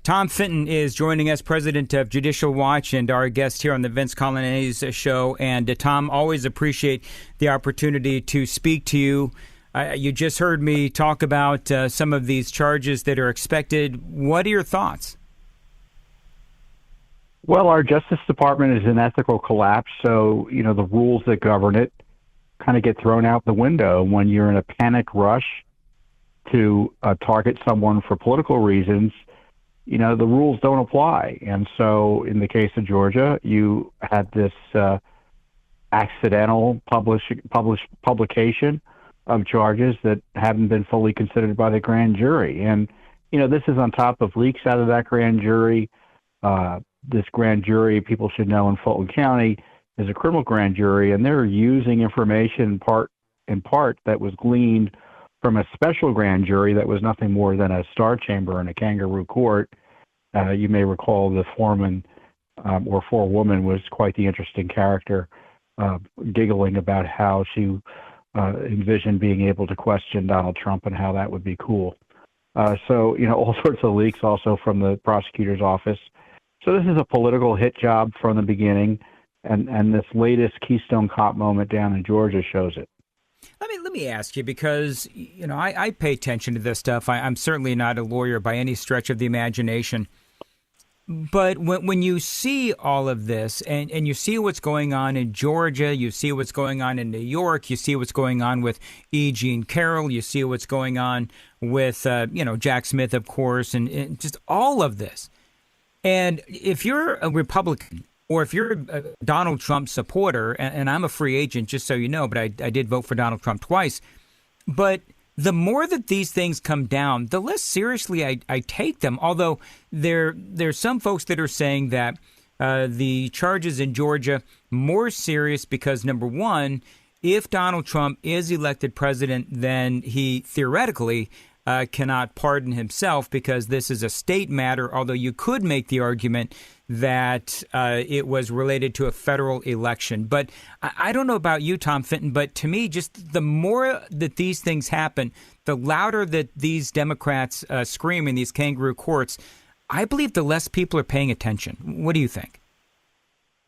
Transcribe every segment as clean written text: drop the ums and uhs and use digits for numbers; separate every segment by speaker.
Speaker 1: Tom Fitton is joining us, president of Judicial Watch, and our guest here on the Vince Coglianese show. And Tom, always appreciate the opportunity to speak to you. You just heard me talk about some of these charges that are expected. What are your thoughts?
Speaker 2: Well, our Justice Department is in ethical collapse, so, the rules that govern it kind of get thrown out the window when you're in a panic rush to target someone for political reasons. The rules don't apply. And so in the case of Georgia, you had this accidental publication of charges that haven't been fully considered by the grand jury. And, this is on top of leaks out of that grand jury. This grand jury, people should know, in Fulton County is a criminal grand jury, and they're using information in part that was gleaned from a special grand jury that was nothing more than a star chamber in a kangaroo court. You may recall the foreman or forewoman was quite the interesting character, giggling about how she envisioned being able to question Donald Trump and how that would be cool. So, all sorts of leaks also from the prosecutor's office. So this is a political hit job from the beginning, and this latest Keystone Cop moment down in Georgia shows it.
Speaker 1: Let me ask you, because, I pay attention to this stuff. I'm certainly not a lawyer by any stretch of the imagination. But when you see all of this and you see what's going on in Georgia, you see what's going on in New York, you see what's going on with E. Jean Carroll, you see what's going on with, Jack Smith, of course, and just all of this. And if you're a Republican, or if you're a Donald Trump supporter, and I'm a free agent, just so you know, but I did vote for Donald Trump twice. But the more that these things come down, the less seriously I take them. Although there's some folks that are saying that the charges in Georgia more serious because, number one, if Donald Trump is elected president, then he theoretically cannot pardon himself because this is a state matter, although you could make the argument that it was related to a federal election. But I don't know about you, Tom Fitton, but to me, just the more that these things happen, the louder that these Democrats scream in these kangaroo courts, I believe the less people are paying attention. What do you think?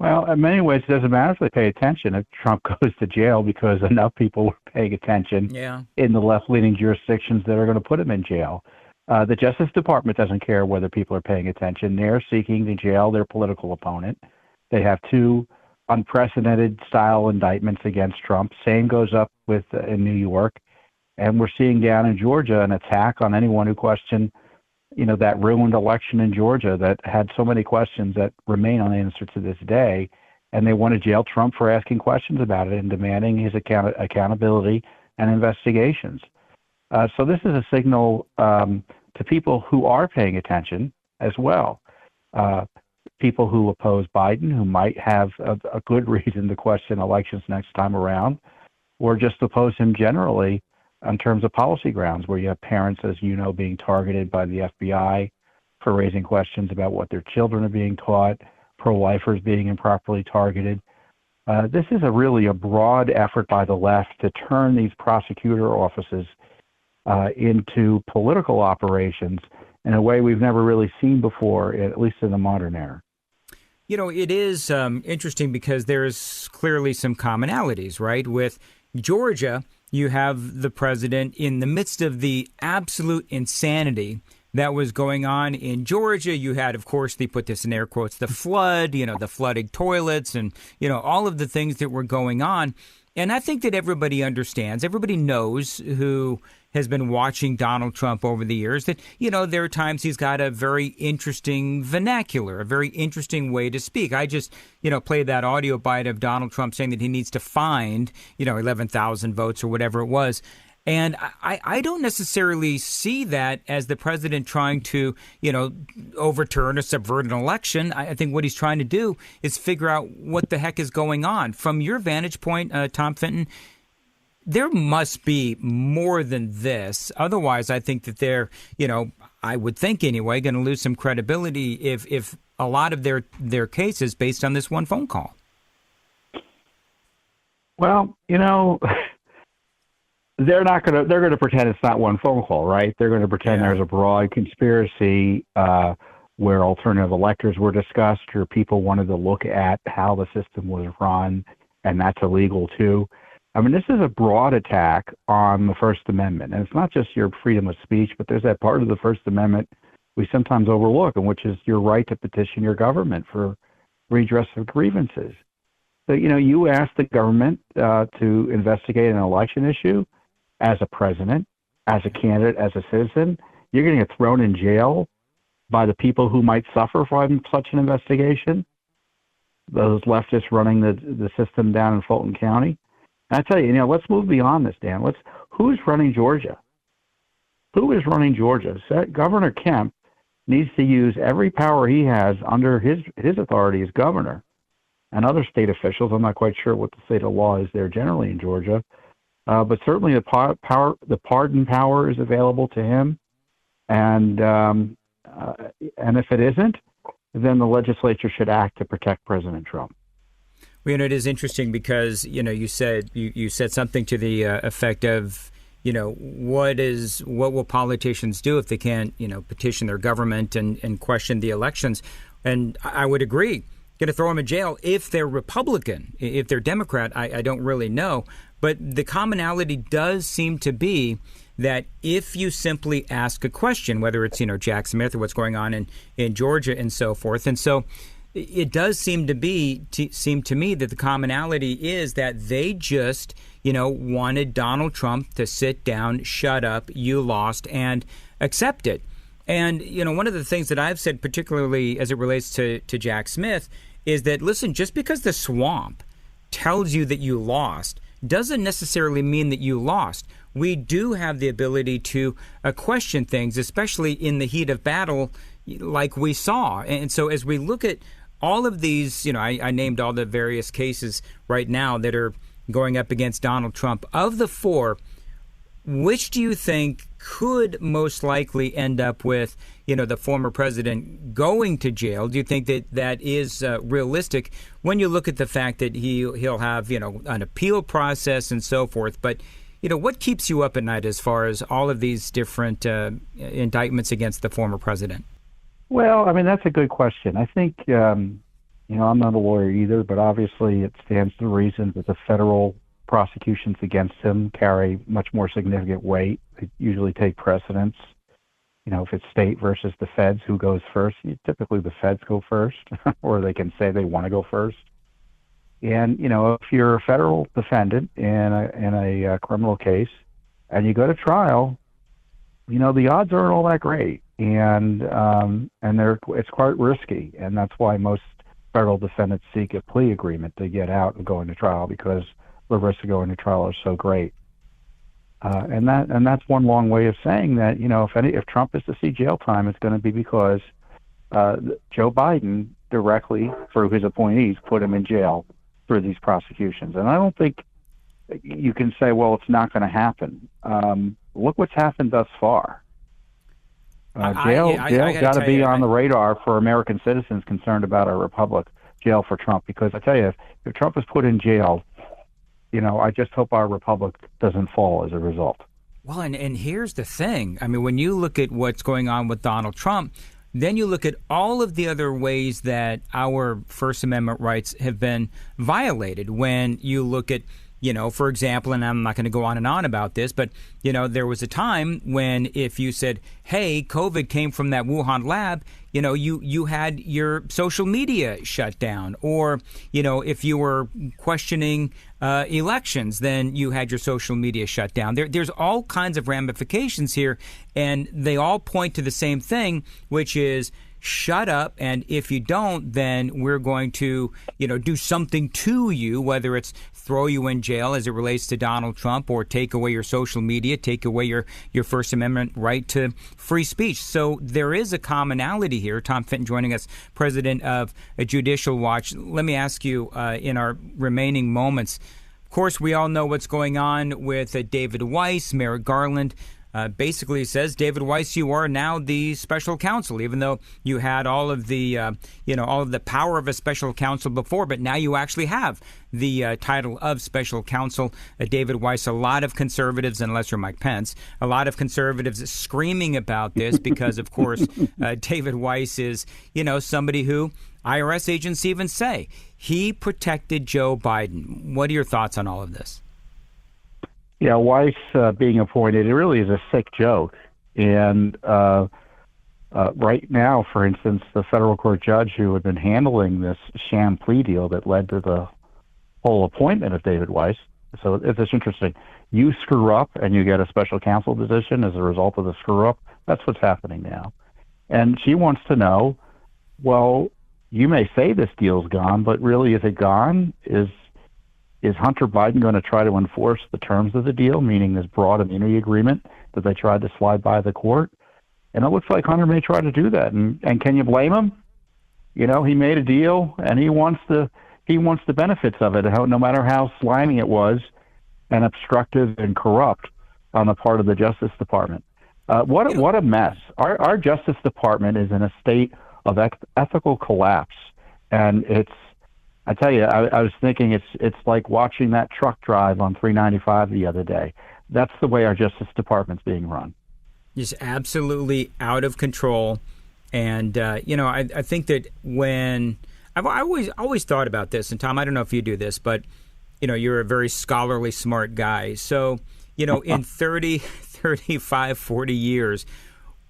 Speaker 2: Well, in many ways, it doesn't matter if they pay attention if Trump goes to jail because enough people are paying attention in the left-leaning jurisdictions that are going to put him in jail. The Justice Department doesn't care whether people are paying attention. They're seeking to jail their political opponent. They have two unprecedented style indictments against Trump. Same goes up with in New York. And we're seeing down in Georgia an attack on anyone who questioned, that ruined election in Georgia that had so many questions that remain unanswered to this day. And they want to jail Trump for asking questions about it and demanding his accountability and investigations. So this is a signal to people who are paying attention as well. People who oppose Biden, who might have a good reason to question elections next time around, or just oppose him generally in terms of policy grounds, where you have parents, as you know, being targeted by the FBI for raising questions about what their children are being taught, pro-lifers being improperly targeted. This is really a broad effort by the left to turn these prosecutor offices into political operations in a way we've never really seen before, at least in the modern era.
Speaker 1: It is interesting because there's clearly some commonalities, right? With Georgia, you have the president in the midst of the absolute insanity that was going on in Georgia. You had, of course, they put this in air quotes, the flood, the flooded toilets and, all of the things that were going on. And I think that everybody understands, everybody knows who has been watching Donald Trump over the years that, there are times he's got a very interesting vernacular, a very interesting way to speak. I just, played that audio bite of Donald Trump saying that he needs to find, 11,000 votes or whatever it was. And I don't necessarily see that as the president trying to, overturn or subvert an election. I think what he's trying to do is figure out what the heck is going on. From your vantage point, Tom Fitton, there must be more than this. Otherwise, I think that they're, I would think anyway, going to lose some credibility if a lot of their cases based on this one phone call.
Speaker 2: Well, they're going to pretend it's not one phone call, right? They're going to pretend there's a broad conspiracy where alternative electors were discussed or people wanted to look at how the system was run, and that's illegal too. I mean, this is a broad attack on the First Amendment, and it's not just your freedom of speech, but there's that part of the First Amendment we sometimes overlook, and which is your right to petition your government for redress of grievances. So, you ask the government to investigate an election issue as a president, as a candidate, as a citizen, you're going to get thrown in jail by the people who might suffer from such an investigation, those leftists running the system down in Fulton County. And I tell you, let's move beyond this, Dan. Who's running Georgia? Who is running Georgia? Governor Kemp needs to use every power he has under his authority as governor, and other state officials. I'm not quite sure what the state of law is there generally in Georgia, but certainly the pardon power is available to him, and if it isn't, then the legislature should act to protect President Trump.
Speaker 1: Well, it is interesting because you said something to the effect of what will politicians do if they can't petition their government and question the elections, and I would agree. Going to throw them in jail if they're Republican. If they're Democrat, I don't really know. But the commonality does seem to be that if you simply ask a question, whether it's Jack Smith or what's going on in Georgia and so forth, and so it does seem to me that the commonality is that they just wanted Donald Trump to sit down, shut up, you lost, and accept it. And, one of the things that I've said, particularly as it relates to Jack Smith, is that, listen, just because the swamp tells you that you lost doesn't necessarily mean that you lost. We do have the ability to question things, especially in the heat of battle like we saw. And so as we look at all of these, I named all the various cases right now that are going up against Donald Trump. Of the four, which do you think could most likely end up with, the former president going to jail? Do you think that is realistic when you look at the fact that he'll have, an appeal process and so forth? But, what keeps you up at night as far as all of these different indictments against the former president?
Speaker 2: Well, I mean, that's a good question. I think, I'm not a lawyer either, but obviously it stands to reason that the federal prosecutions against him carry much more significant weight. They usually take precedence. If it's state versus the feds, who goes first? Typically the feds go first, or they can say they want to go first. And, if you're a federal defendant in a criminal case and you go to trial, the odds aren't all that great. And it's quite risky. And that's why most federal defendants seek a plea agreement to get out and go into trial, because the risks of going to trial are so great. And that's one long way of saying that, if Trump is to see jail time, it's going to be because Joe Biden directly, through his appointees, put him in jail through these prosecutions. And I don't think you can say, well, it's not going to happen. Look what's happened thus far. Jail's got to be on the radar for American citizens concerned about our republic. Jail for Trump, because I tell you, if Trump is put in jail, I just hope our republic doesn't fall as a result.
Speaker 1: Well, and here's the thing. I mean, when you look at what's going on with Donald Trump, then you look at all of the other ways that our First Amendment rights have been violated. When you look at, for example, and I'm not going to go on and on about this, but, there was a time when if you said, hey, COVID came from that Wuhan lab, you had your social media shut down. Or, if you were questioning elections, then you had your social media shut down. There's all kinds of ramifications here, and they all point to the same thing, which is shut up, and if you don't, then we're going to, do something to you, whether it's throw you in jail as it relates to Donald Trump, or take away your social media, take away your First Amendment right to free speech. So there is a commonality here. Tom Fitton joining us, president of Judicial Watch. Let me ask you, in our remaining moments, of course, we all know what's going on with David Weiss, Merrick Garland. basically says, David Weiss, you are now the special counsel, even though you had all of the all of the power of a special counsel before, but now you actually have the title of special counsel. David Weiss, a lot of conservatives, unless you're Mike Pence, a lot of conservatives screaming about this because, of course, David Weiss is, somebody who IRS agents even say he protected Joe Biden. What are your thoughts on all of this?
Speaker 2: Yeah, Weiss being appointed, it really is a sick joke. And right now, for instance, the federal court judge who had been handling this sham plea deal that led to the whole appointment of David Weiss. So it's interesting. You screw up and you get a special counsel position as a result of the screw up. That's what's happening now. And she wants to know, well, you may say this deal's gone, but really, is it gone? Is Hunter Biden going to try to enforce the terms of the deal, meaning this broad immunity agreement that they tried to slide by the court? And it looks like Hunter may try to do that. And can you blame him? He made a deal, and he wants the benefits of it, no matter how slimy it was and obstructive and corrupt on the part of the Justice Department. What a mess. Our Justice Department is in a state of ethical collapse. And I tell you, I was thinking it's like watching that truck drive on 395 the other day. That's the way our Justice Department's being run.
Speaker 1: Just absolutely out of control. And, I think that when I've always thought about this, and Tom, I don't know if you do this, but, you're a very scholarly, smart guy. So, in 30, 35, 40 years,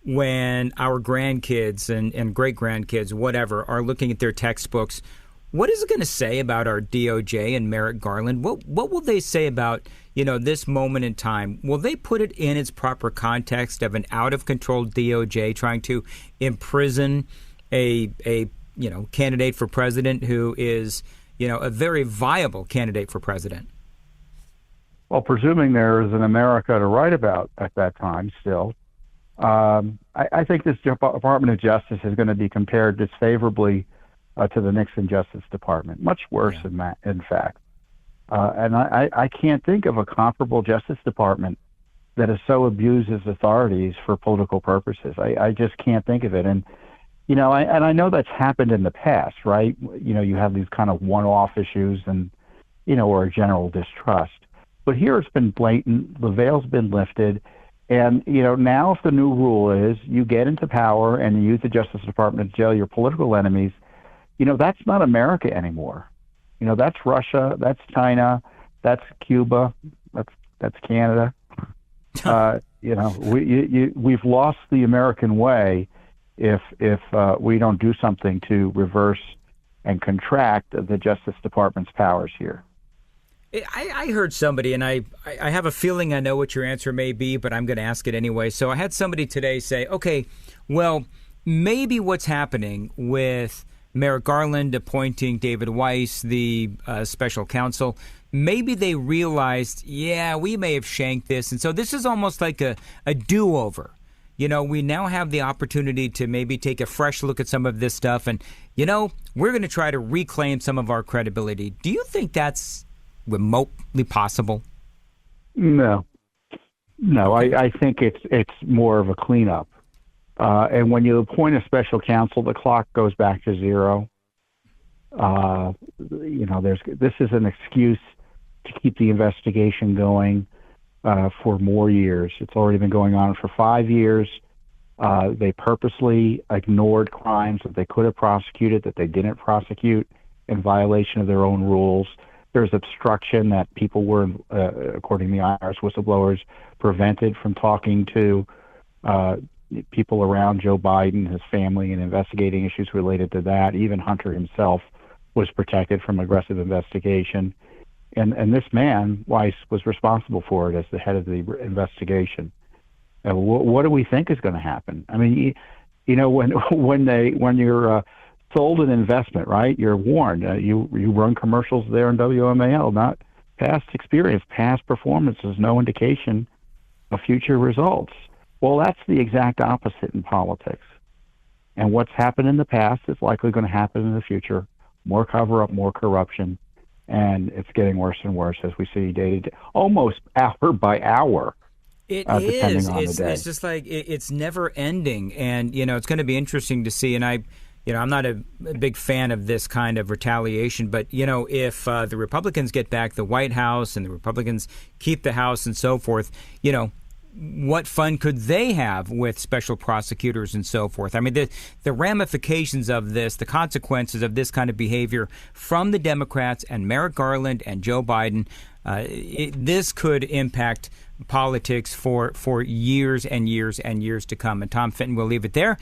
Speaker 1: when our grandkids and great-grandkids, whatever, are looking at their textbooks, what is it going to say about our DOJ and Merrick Garland? What will they say about, this moment in time? Will they put it in its proper context of an out-of-control DOJ trying to imprison a candidate for president who is, a very viable candidate for president?
Speaker 2: Well, presuming there is an America to write about at that time still, I think this Department of Justice is going to be compared disfavorably to the Nixon Justice Department, much worse in fact. And I can't think of a comparable Justice Department that has so abused its authorities for political purposes. I just can't think of it. And, I know that's happened in the past, right? You have these kind of one-off issues and, or a general distrust. But here it's been blatant. The veil's been lifted. And, now if the new rule is you get into power and you use the Justice Department to jail your political enemies, that's not America anymore. That's Russia, that's China, that's Cuba, that's Canada. We've lost the American way if we don't do something to reverse and contract the Justice Department's powers here.
Speaker 1: I heard somebody, and I have a feeling I know what your answer may be, but I'm going to ask it anyway. So I had somebody today say, okay, well, maybe what's happening with Merrick Garland appointing David Weiss, the special counsel, maybe they realized, we may have shanked this. And so this is almost like a do-over. We now have the opportunity to maybe take a fresh look at some of this stuff. And, we're going to try to reclaim some of our credibility. Do you think that's remotely possible?
Speaker 2: No. I think it's more of a cleanup. And when you appoint a special counsel, the clock goes back to zero. This is an excuse to keep the investigation going for more years. It's already been going on for 5 years. They purposely ignored crimes that they could have prosecuted, that they didn't prosecute in violation of their own rules. There's obstruction that people were, according to the IRS whistleblowers, prevented from talking to people around Joe Biden, his family, and investigating issues related to that. Even Hunter himself was protected from aggressive investigation. And this man, Weiss, was responsible for it as the head of the investigation. What do we think is going to happen? I mean, when you're sold an investment, right, you're warned. You run commercials there in WMAL, not past experience, past performance is no indication of future results. Well, that's the exact opposite in politics. And what's happened in the past is likely going to happen in the future. More cover-up, more corruption, and it's getting worse and worse as we see day to day, almost hour by hour.
Speaker 1: It
Speaker 2: depending
Speaker 1: is.
Speaker 2: on the day.
Speaker 1: It's just like it's never ending, and it's going to be interesting to see. And I'm not a big fan of this kind of retaliation, but if the Republicans get back the White House and the Republicans keep the House and so forth, what fun could they have with special prosecutors and so forth? I mean, the ramifications of this, the consequences of this kind of behavior from the Democrats and Merrick Garland and Joe Biden, this could impact politics for years and years and years to come. And Tom Fitton will leave it there.